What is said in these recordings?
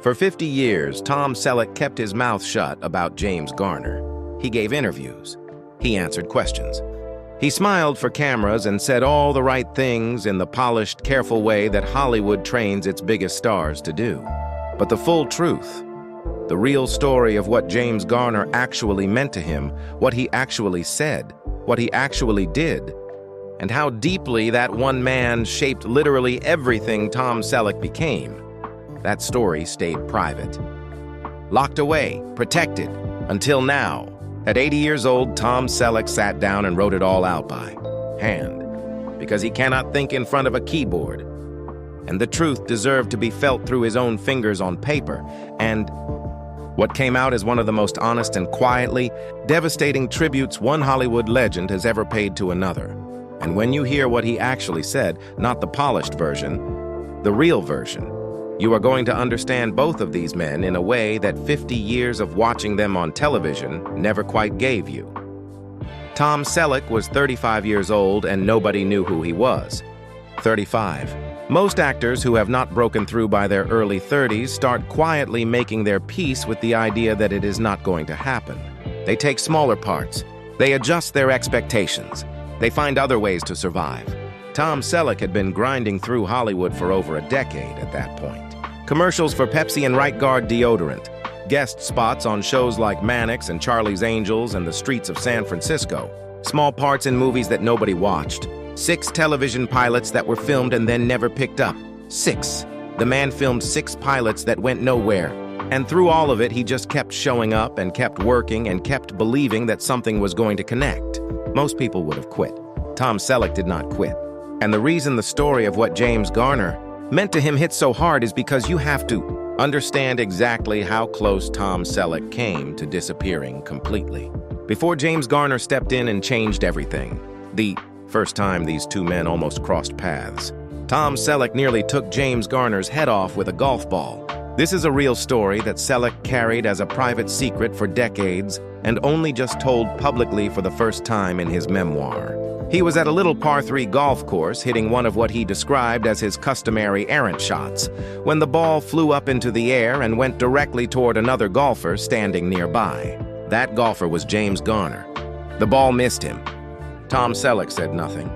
For 50 years, Tom Selleck kept his mouth shut about James Garner. He gave interviews. He answered questions. He smiled for cameras and said all the right things in the polished, careful way that Hollywood trains its biggest stars to do. But the full truth, the real story of what James Garner actually meant to him, what he actually said, what he actually did, and how deeply that one man shaped literally everything Tom Selleck became, that story stayed private. Locked away, protected, until now. At 80 years old, Tom Selleck sat down and wrote it all out by hand, because he cannot think in front of a keyboard. And the truth deserved to be felt through his own fingers on paper, and what came out is one of the most honest and quietly devastating tributes one Hollywood legend has ever paid to another. And when you hear what he actually said, not the polished version, the real version, you are going to understand both of these men in a way that 50 years of watching them on television never quite gave you. Tom Selleck was 35 years old and nobody knew who he was. 35. Most actors who have not broken through by their early 30s start quietly making their peace with the idea that it is not going to happen. They take smaller parts. They adjust their expectations. They find other ways to survive. Tom Selleck had been grinding through Hollywood for over a decade at that point. Commercials for Pepsi and Right Guard deodorant, guest spots on shows like Mannix and Charlie's Angels and the Streets of San Francisco, small parts in movies that nobody watched, 6 television pilots that were filmed and then never picked up. 6. The man filmed 6 pilots that went nowhere. And through all of it, he just kept showing up and kept working and kept believing that something was going to connect. Most people would have quit. Tom Selleck did not quit. And the reason the story of what James Garner meant to him hit so hard is because you have to understand exactly how close Tom Selleck came to disappearing completely. Before James Garner stepped in and changed everything, the first time these two men almost crossed paths, Tom Selleck nearly took James Garner's head off with a golf ball. This is a real story that Selleck carried as a private secret for decades and only just told publicly for the first time in his memoir. He was at a little par 3 golf course hitting one of what he described as his customary errant shots when the ball flew up into the air and went directly toward another golfer standing nearby. That golfer was James Garner. The ball missed him. Tom Selleck said nothing.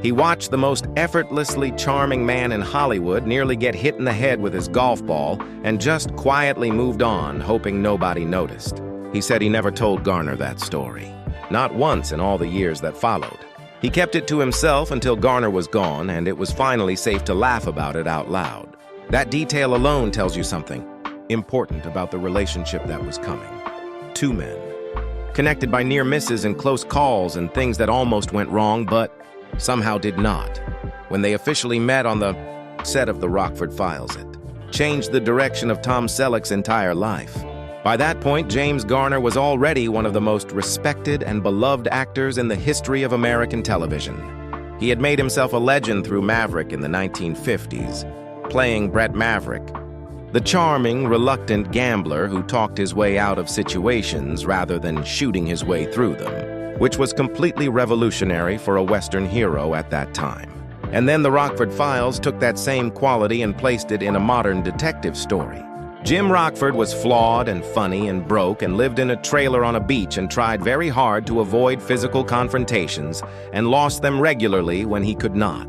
He watched the most effortlessly charming man in Hollywood nearly get hit in the head with his golf ball and just quietly moved on, hoping nobody noticed. He said he never told Garner that story. Not once in all the years that followed. He kept it to himself until Garner was gone, and it was finally safe to laugh about it out loud. That detail alone tells you something important about the relationship that was coming. 2 men, connected by near misses and close calls and things that almost went wrong, but somehow did not. When they officially met on the set of The Rockford Files, it changed the direction of Tom Selleck's entire life. By that point, James Garner was already one of the most respected and beloved actors in the history of American television. He had made himself a legend through Maverick in the 1950s, playing Brett Maverick, the charming, reluctant gambler who talked his way out of situations rather than shooting his way through them, which was completely revolutionary for a Western hero at that time. And then The Rockford Files took that same quality and placed it in a modern detective story. Jim Rockford was flawed and funny and broke and lived in a trailer on a beach and tried very hard to avoid physical confrontations and lost them regularly when he could not.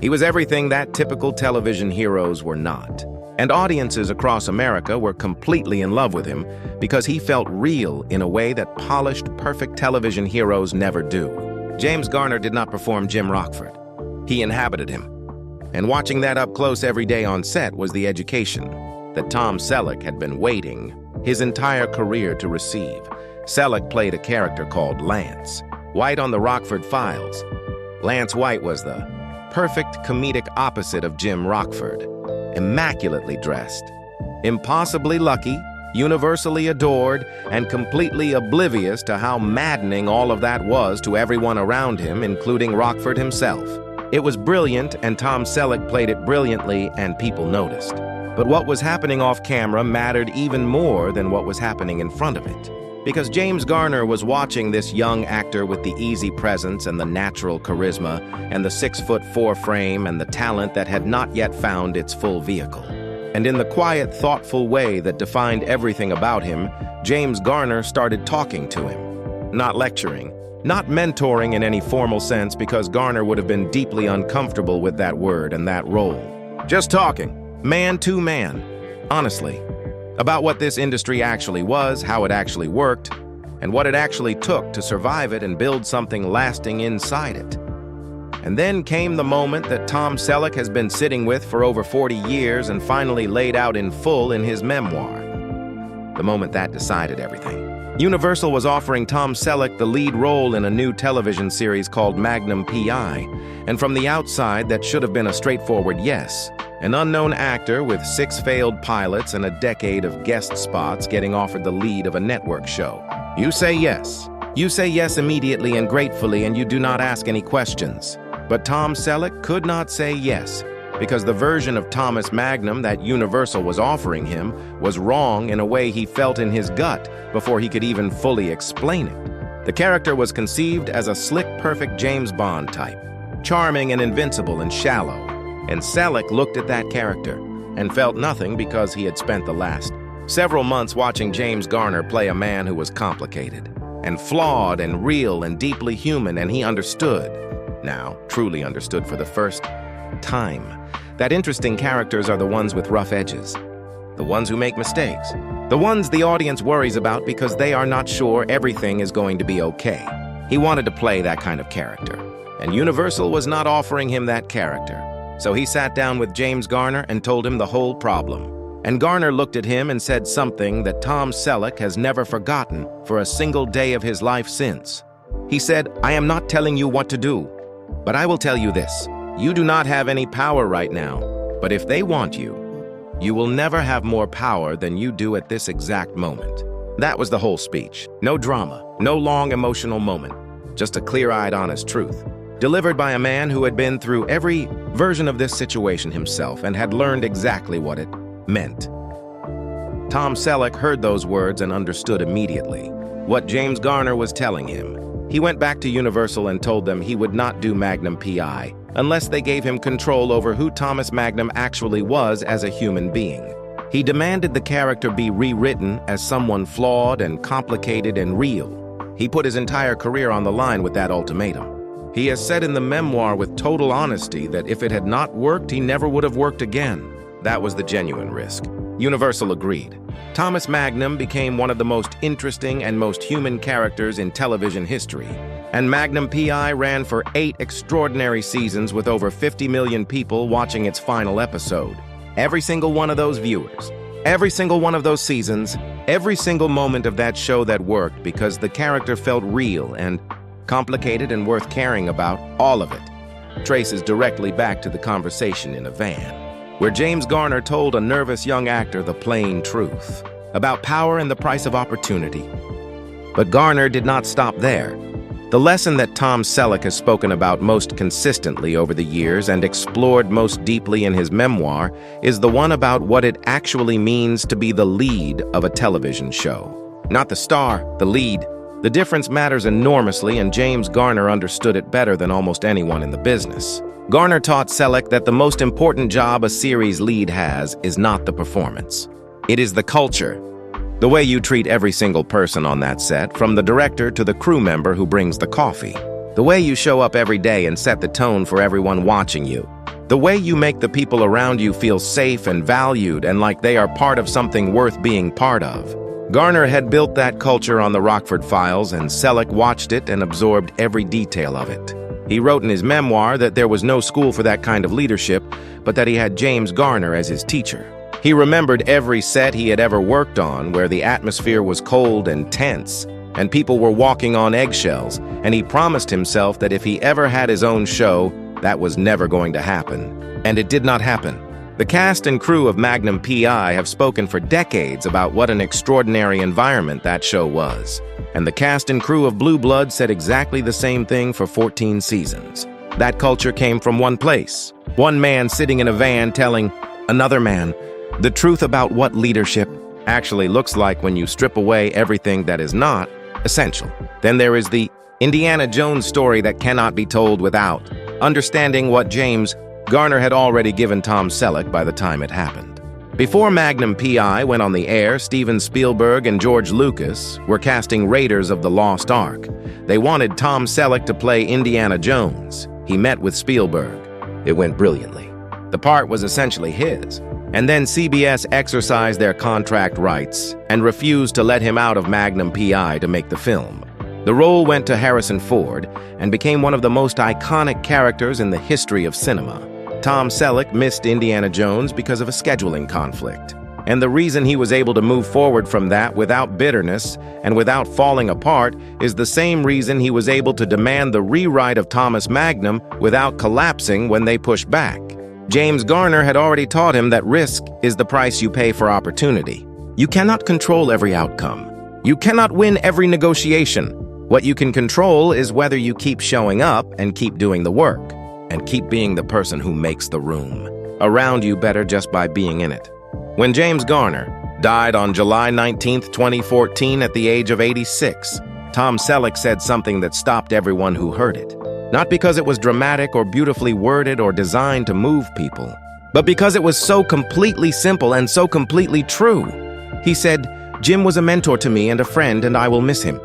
He was everything that typical television heroes were not. And audiences across America were completely in love with him because he felt real in a way that polished, perfect television heroes never do. James Garner did not perform Jim Rockford. He inhabited him. And watching that up close every day on set was the education that Tom Selleck had been waiting his entire career to receive. Selleck played a character called Lance White on The Rockford Files. Lance White was the perfect comedic opposite of Jim Rockford. Immaculately dressed, impossibly lucky, universally adored, and completely oblivious to how maddening all of that was to everyone around him, including Rockford himself. It was brilliant, and Tom Selleck played it brilliantly, and people noticed. But what was happening off camera mattered even more than what was happening in front of it. Because James Garner was watching this young actor with the easy presence and the natural charisma and the 6'4" frame and the talent that had not yet found its full vehicle. And in the quiet, thoughtful way that defined everything about him, James Garner started talking to him. Not lecturing, not mentoring in any formal sense, because Garner would have been deeply uncomfortable with that word and that role. Just talking, man to man, honestly, about what this industry actually was, how it actually worked, and what it actually took to survive it and build something lasting inside it. And then came the moment that Tom Selleck has been sitting with for over 40 years and finally laid out in full in his memoir. The moment that decided everything. Universal was offering Tom Selleck the lead role in a new television series called Magnum P.I., and from the outside that should have been a straightforward yes. An unknown actor with 6 failed pilots and a decade of guest spots getting offered the lead of a network show. You say yes. You say yes immediately and gratefully, and you do not ask any questions. But Tom Selleck could not say yes, because the version of Thomas Magnum that Universal was offering him was wrong in a way he felt in his gut before he could even fully explain it. The character was conceived as a slick, perfect James Bond type, charming and invincible and shallow. And Selleck looked at that character and felt nothing because he had spent the last several months watching James Garner play a man who was complicated and flawed and real and deeply human, and he understood. Now, truly understood for the first time, that interesting characters are the ones with rough edges, the ones who make mistakes, the ones the audience worries about because they are not sure everything is going to be okay. He wanted to play that kind of character, and Universal was not offering him that character. So he sat down with James Garner and told him the whole problem. And Garner looked at him and said something that Tom Selleck has never forgotten for a single day of his life since. He said, "I am not telling you what to do, but I will tell you this. You do not have any power right now, but if they want you, you will never have more power than you do at this exact moment." That was the whole speech. No drama, no long emotional moment, just a clear-eyed, honest truth, delivered by a man who had been through every version of this situation himself and had learned exactly what it meant. Tom Selleck heard those words and understood immediately what James Garner was telling him. He went back to Universal and told them he would not do Magnum P.I. unless they gave him control over who Thomas Magnum actually was as a human being. He demanded the character be rewritten as someone flawed and complicated and real. He put his entire career on the line with that ultimatum. He has said in the memoir with total honesty that if it had not worked, he never would have worked again. That was the genuine risk. Universal agreed. Thomas Magnum became one of the most interesting and most human characters in television history. And Magnum P.I. ran for 8 extraordinary seasons with over 50 million people watching its final episode. Every single one of those viewers, every single one of those seasons, every single moment of that show that worked because the character felt real and complicated and worth caring about, all of it traces directly back to the conversation in a van, where James Garner told a nervous young actor the plain truth about power and the price of opportunity. But Garner did not stop there. The lesson that Tom Selleck has spoken about most consistently over the years and explored most deeply in his memoir is the one about what it actually means to be the lead of a television show. Not the star, the lead. The difference matters enormously, and James Garner understood it better than almost anyone in the business. Garner taught Selleck that the most important job a series lead has is not the performance. It is the culture. The way you treat every single person on that set, from the director to the crew member who brings the coffee. The way you show up every day and set the tone for everyone watching you. The way you make the people around you feel safe and valued and like they are part of something worth being part of. Garner had built that culture on the Rockford Files, and Selleck watched it and absorbed every detail of it. He wrote in his memoir that there was no school for that kind of leadership, but that he had James Garner as his teacher. He remembered every set he had ever worked on where the atmosphere was cold and tense, and people were walking on eggshells, and he promised himself that if he ever had his own show, that was never going to happen. And it did not happen. The cast and crew of Magnum P.I. have spoken for decades about what an extraordinary environment that show was. And the cast and crew of Blue Blood said exactly the same thing for 14 seasons. That culture came from one place. One man sitting in a van telling another man the truth about what leadership actually looks like when you strip away everything that is not essential. Then there is the Indiana Jones story that cannot be told without understanding what James Garner had already given Tom Selleck by the time it happened. Before Magnum P.I. went on the air, Steven Spielberg and George Lucas were casting Raiders of the Lost Ark. They wanted Tom Selleck to play Indiana Jones. He met with Spielberg. It went brilliantly. The part was essentially his. And then CBS exercised their contract rights and refused to let him out of Magnum P.I. to make the film. The role went to Harrison Ford and became one of the most iconic characters in the history of cinema. Tom Selleck missed Indiana Jones because of a scheduling conflict. And the reason he was able to move forward from that without bitterness and without falling apart is the same reason he was able to demand the rewrite of Thomas Magnum without collapsing when they pushed back. James Garner had already taught him that risk is the price you pay for opportunity. You cannot control every outcome. You cannot win every negotiation. What you can control is whether you keep showing up and keep doing the work, and keep being the person who makes the room around you better just by being in it. When James Garner died on July 19, 2014 at the age of 86, Tom Selleck said something that stopped everyone who heard it. Not because it was dramatic or beautifully worded or designed to move people, but because it was so completely simple and so completely true. He said, "Jim was a mentor to me and a friend, and I will miss him."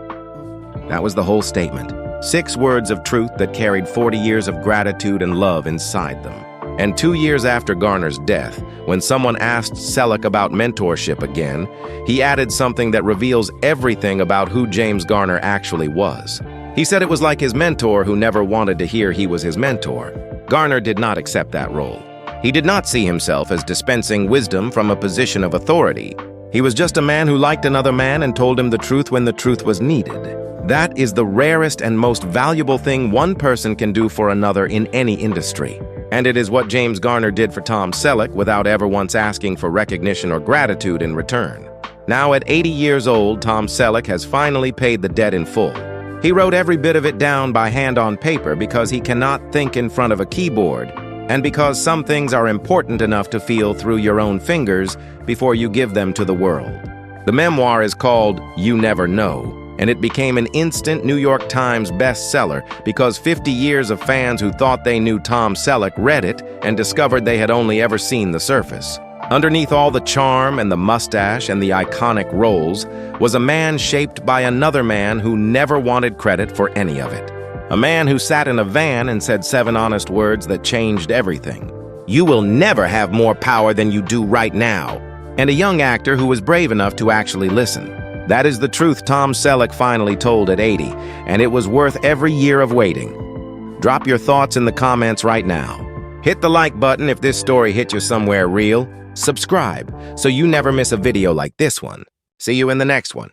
That was the whole statement. 6 words of truth that carried 40 years of gratitude and love inside them. And 2 years after Garner's death, when someone asked Selleck about mentorship again, he added something that reveals everything about who James Garner actually was. He said it was like his mentor who never wanted to hear he was his mentor. Garner did not accept that role. He did not see himself as dispensing wisdom from a position of authority. He was just a man who liked another man and told him the truth when the truth was needed. That is the rarest and most valuable thing one person can do for another in any industry. And it is what James Garner did for Tom Selleck without ever once asking for recognition or gratitude in return. Now at 80 years old, Tom Selleck has finally paid the debt in full. He wrote every bit of it down by hand on paper because he cannot think in front of a keyboard, and because some things are important enough to feel through your own fingers before you give them to the world. The memoir is called You Never Know, and it became an instant New York Times bestseller because 50 years of fans who thought they knew Tom Selleck read it and discovered they had only ever seen the surface. Underneath all the charm and the mustache and the iconic roles was a man shaped by another man who never wanted credit for any of it. A man who sat in a van and said 7 honest words that changed everything. You will never have more power than you do right now. And a young actor who was brave enough to actually listen. That is the truth Tom Selleck finally told at 80, and it was worth every year of waiting. Drop your thoughts in the comments right now. Hit the like button if this story hit you somewhere real. Subscribe so you never miss a video like this one. See you in the next one.